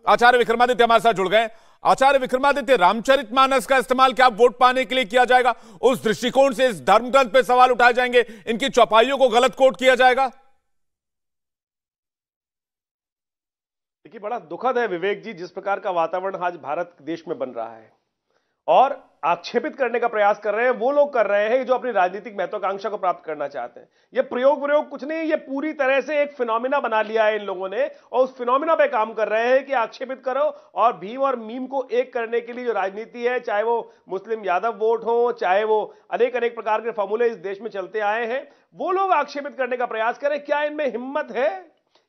आचार्य विक्रमादित्य हमारे साथ जुड़ गए। आचार्य विक्रमादित्य, रामचरितमानस का इस्तेमाल क्या वोट पाने के लिए किया जाएगा? उस दृष्टिकोण से इस धर्म ग्रंथ पे सवाल उठाए जाएंगे, इनकी चौपाइयों को गलत कोट किया जाएगा? देखिए, बड़ा दुखद है विवेक जी, जिस प्रकार का वातावरण आज भारत देश में बन रहा है और आक्षेपित करने का प्रयास कर रहे हैं वो लोग कर रहे हैं जो अपनी राजनीतिक महत्वाकांक्षा को प्राप्त करना चाहते हैं। ये प्रयोग कुछ नहीं, ये पूरी तरह से एक फिनोमिना बना लिया है इन लोगों ने और उस फिनोमिना पे काम कर रहे हैं कि आक्षेपित करो और भीम और मीम को एक करने के लिए जो राजनीति है, चाहे वो मुस्लिम यादव वोट हो, चाहे वो अनेक अनेक प्रकार के फॉर्मूले इस देश में चलते आए हैं, वो लोग आक्षेपित करने का प्रयास करें। क्या इनमें हिम्मत है?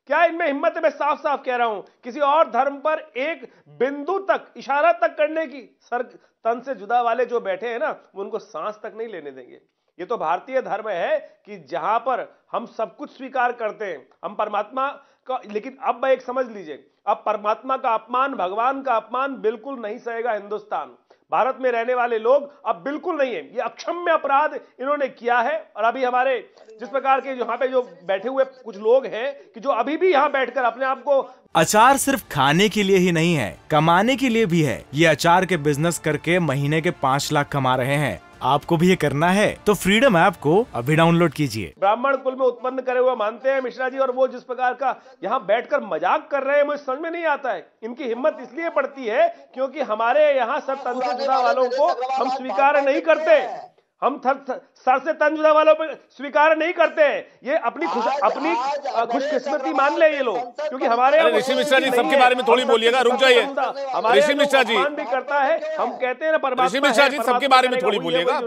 क्या इनमें हिम्मत है? मैं साफ साफ कह रहा हूं, किसी और धर्म पर एक बिंदु तक इशारा तक करने की। सर तन से जुदा वाले जो बैठे हैं ना, वो उनको सांस तक नहीं लेने देंगे। ये तो भारतीय धर्म है कि जहां पर हम सब कुछ स्वीकार करते हैं, हम परमात्मा का, लेकिन अब एक समझ लीजिए, अब परमात्मा का अपमान, भगवान का अपमान बिल्कुल नहीं सहेगा हिंदुस्तान। भारत में रहने वाले लोग अब बिल्कुल नहीं है, ये अक्षम्य अपराध इन्होंने किया है। और अभी हमारे जिस प्रकार के यहाँ पे जो बैठे हुए कुछ लोग हैं कि जो अभी भी यहाँ बैठकर अपने आप को, अचार सिर्फ खाने के लिए ही नहीं है, कमाने के लिए भी है। ये अचार के बिजनेस करके महीने के 5 लाख कमा रहे हैं। आपको भी ये करना है तो फ्रीडम ऐप को अभी डाउनलोड कीजिए। ब्राह्मण कुल में उत्पन्न करे हुए मानते हैं मिश्रा जी, और वो जिस प्रकार का यहाँ बैठकर मजाक कर रहे हैं, मुझे समझ में नहीं आता है। इनकी हिम्मत इसलिए पड़ती है क्योंकि हमारे यहाँ सब तन से जुदा वालों को हम स्वीकार नहीं करते, हम सर से तन जुदा वालों पर स्वीकार नहीं करते हैं। ये अपनी खुशकिस्मती मान ले ये लोग, क्योंकि हमारे ऋषि मिश्रा जी सबके बारे में थोड़ी बोलिएगा, रुक जाइए। ऋषि मिश्रा जी भी करता है, हम कहते हैं ना परमात्मा। ऋषि मिश्रा जी सबके बारे में थोड़ी बोलिएगा,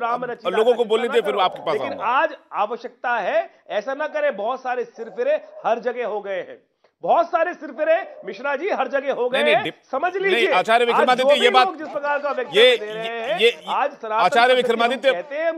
लोगों को बोलने दे, फिर आपके पास। लेकिन आज आवश्यकता है, ऐसा ना करे। बहुत सारे सिरफिरे हर जगह हो गए हैं, बहुत सारे सिरफिरे मिश्रा जी हर जगह हो गए हैं, समझ लीजिए। आचार्य विक्रमादित्य, ये बात जिस प्रकार का ये आज आचार्य विक्रमादित्य कहते हैं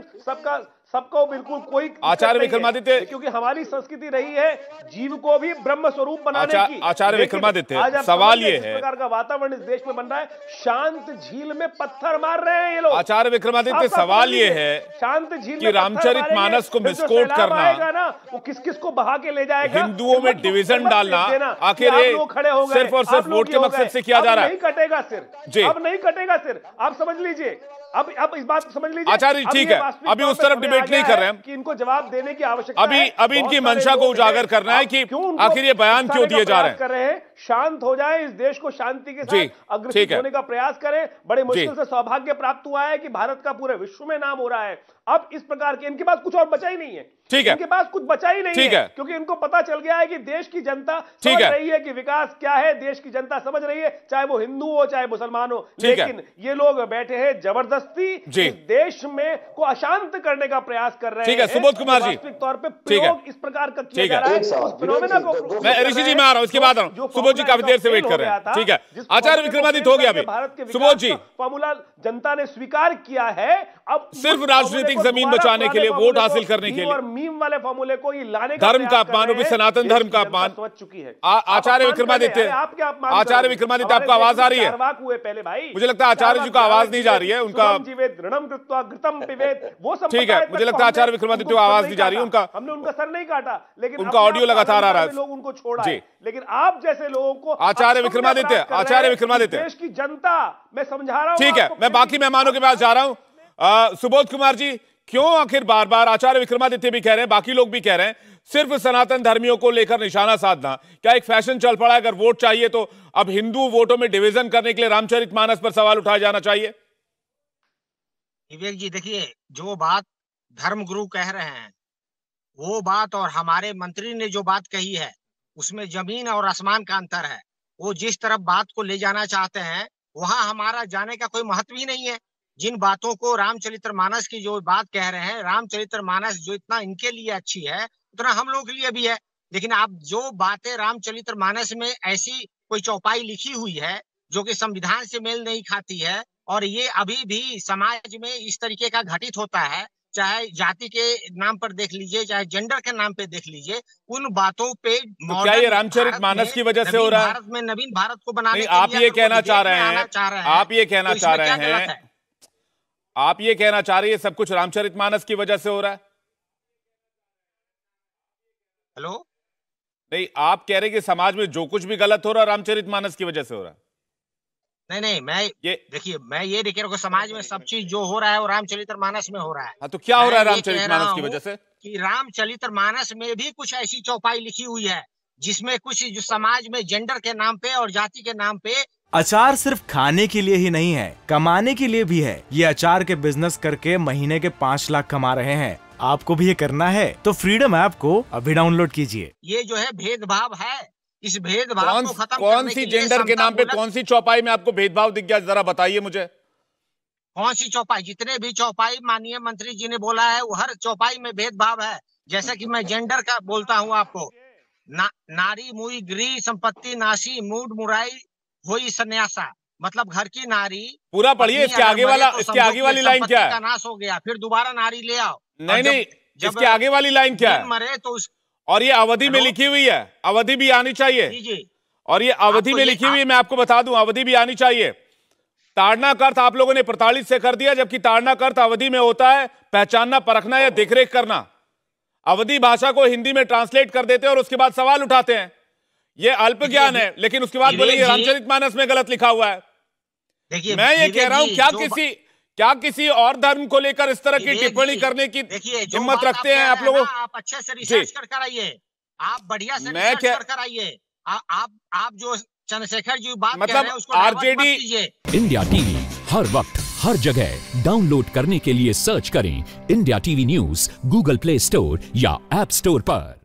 सबको बिल्कुल कोई आचार्य विक्रमादित्य, क्योंकि हमारी संस्कृति रही है जीव को भी ब्रह्म स्वरूप बनाने की। आचार्य विक्रमादित्य, सवाल ये है, इस प्रकार का वातावरण इस देश में बन रहा है, शांत झील में पत्थर मार रहे हैं ये लोग। आचार्य विक्रमादित्य, सवाल ये है शांत झील कि रामचरितमानस को मिसकोट करना ना, वो किस किस को बहा के ले जाएगा, हिंदुओं में डिवीजन डालना, आखिर खड़े हो गए सिर्फ और सिर्फ वोट के मकसद से किया जा रहा है। नहीं कटेगा सिर, अब नहीं कटेगा सिर, आप समझ लीजिए। अब इस बात को समझ लीजिए। आचार्य ठीक है, अभी उस तरफ डिबेट नहीं कर रहे हैं कि इनको जवाब देने की आवश्यकता है। अभी इनकी मंशा को उजागर करना है कि आखिर ये बयान क्यों दिए जा रहे हैं। शांत हो जाए, इस देश को शांति के साथ अग्रसर होने का प्रयास करें। बड़े मुश्किल से सौभाग्य प्राप्त हुआ है कि भारत का पूरे विश्व में नाम हो रहा है। अब इस प्रकार के इनके पास कुछ और बचा ही नहीं है, ठीक है, इनके पास कुछ बचा ही नहीं है, क्योंकि इनको पता चल गया है कि देश की जनता समझ रही है कि विकास क्या है, देश की जनता समझ रही है, चाहे वो हिंदू हो चाहे मुसलमान हो। लेकिन ये लोग बैठे हैं जबरदस्ती इस देश में को अशांत करने का प्रयास कर रहे हैं। ठीक है, सुबोध कुमार जी, वास्तविक तौर पे प्रयोग इस प्रकार का किया जा रहा है। मैं ऋषि जी में आ रहा हूं, इसके बाद सुबोध जी काफी देर से वेट कर रहे हैं। ठीक है, आचार्य विक्रमादित्य हो गया अभी। सुबोध जी, फॉर्मूला जनता ने स्वीकार किया है, अब सिर्फ राजनीतिक जमीन बचाने के लिए, वोट हासिल करने के लिए और मीम वाले फॉर्मूले को ही लाने का धर्म का अपमान, भी सनातन धर्म का अपमान समझ चुकी है। आचार्य विक्रमादित्य, आचार्य विक्रमादित्य, आपको आवाज आ रही है? हुए पहले भाई, मुझे लगता है आचार्य जी को आवाज नहीं जा रही है, उनका वो सब ठीक है। मुझे लगता है आचार्य विक्रमादित्य को आवाज नहीं जा रही है, उनका, हमने उनका सर नहीं काटा, लेकिन उनका ऑडियो लगातार आ रहा है, लोग उनको छोड़ा है। लेकिन आप जैसे लोगों को आचार्य विक्रमादित्य देश की जनता, मैं समझा रहा हूं। ठीक है, मैं बाकी मेहमानों के पास जा रहा हूं। सुबोध कुमार जी, क्यों आखिर बार बार आचार्य विक्रमादित्य भी कह रहे हैं, बाकी लोग भी कह रहे हैं, सिर्फ सनातन धर्मियों को लेकर निशाना साधना क्या एक फैशन चल पड़ा है? अगर वोट चाहिए तो अब हिंदू वोटों में डिवीजन करने के लिए रामचरितमानस पर सवाल उठाया जाना चाहिए? विवेक जी, देखिए, जो बात धर्मगुरु कह रहे हैं वो बात और हमारे मंत्री ने जो बात कही है, उसमें जमीन और आसमान का अंतर है। वो जिस तरफ बात को ले जाना चाहते हैं वहां हमारा जाने का कोई महत्व ही नहीं है। जिन बातों को रामचरितमानस की जो बात कह रहे हैं, रामचरितमानस जो इतना इनके लिए अच्छी है उतना हम लोग के लिए भी है। लेकिन आप जो बातें रामचरितमानस में ऐसी कोई चौपाई लिखी हुई है जो कि संविधान से मेल नहीं खाती है, और ये अभी भी समाज में इस तरीके का घटित होता है, चाहे जाति के नाम पर देख लीजिए, चाहे जेंडर के नाम पे देख लीजिए, उन बातों पे तो क्या ये रामचरितमानस की वजह से हो रहा है? भारत में नवीन भारत को बनाने आप ये कहना चाह रहे हैं, आप ये कहना चाह रहे हैं, आप ये कहना चाह रही है सब कुछ रामचरितमानस की वजह से हो रहा है? हेलो, नहीं, आप कह रहे कि समाज में जो कुछ भी गलत हो रहा है रामचरितमानस की वजह से हो रहा है। नहीं, मैं देखिए, मैं ये नहीं कह रहा हूँ समाज में सब चीज जो हो रहा है वो रामचरितमानस में हो रहा है। हाँ, तो क्या हो रहा है रामचरितमानस की वजह से? कि रामचरितमानस में भी कुछ ऐसी चौपाई लिखी हुई है जिसमें कुछ जो समाज में जेंडर के नाम पे और जाति के नाम पे। अचार सिर्फ खाने के लिए ही नहीं है, कमाने के लिए भी है। ये अचार के बिजनेस करके महीने के 5 लाख कमा रहे हैं। आपको भी ये करना है तो फ्रीडम ऐप को अभी डाउनलोड कीजिए। ये जो है भेदभाव है, इस भेदभाव को खत्म कौन सी जेंडर के नाम पे कौन सी चौपाई में आपको भेदभाव दिख गया, जरा बताइए मुझे। कौन सी चौपाई? जितने भी चौपाई माननीय मंत्री जी ने बोला है वो हर चौपाई में भेदभाव है। जैसे कि मैं जेंडर का बोलता हूँ आपको, नारी मुई गृह संपत्ति नासी मूड मुराई होई सन्यासा, मतलब घर की नारी। पूरा पढ़िए, इसके आगे वाली लाइन क्या है? नाश हो गया, फिर दोबारा नारी ले आओ। नहीं, इसके आगे वाली लाइन क्या है? मरे तो और ये अवधि में लिखी हुई है, अवधि भी आनी चाहिए। जी, और ये अवधि में लिखी हुई है, मैं आपको बता दूं, अवधि भी आनी चाहिए। ताड़ना का अर्थ आप लोगों ने प्रताड़ित से कर दिया, जबकि ताड़ना का अर्थ अवधि में होता है पहचानना, परखना या देखरेख करना। अवधि भाषा को हिंदी में ट्रांसलेट कर देते हैं और उसके बाद सवाल उठाते हैं। ये अल्प ज्ञान है, लेकिन उसके बाद बोले रामचरितमानस में गलत लिखा हुआ है। देखिए, मैं ये कह रहा हूं, क्या किसी और धर्म को लेकर इस तरह की टिप्पणी करने की हिम्मत रखते हैं आप लोगों? आप अच्छे से रिसर्च कर आइए, आप बढ़िया से रिसर्च कर आइए। आप जो चंद्रशेखर जी बात कह रहे हैं उसको आरजेडी। इंडिया टीवी हर वक्त हर जगह डाउनलोड करने के लिए सर्च करें India TV news Google play store या ऐप स्टोर पर।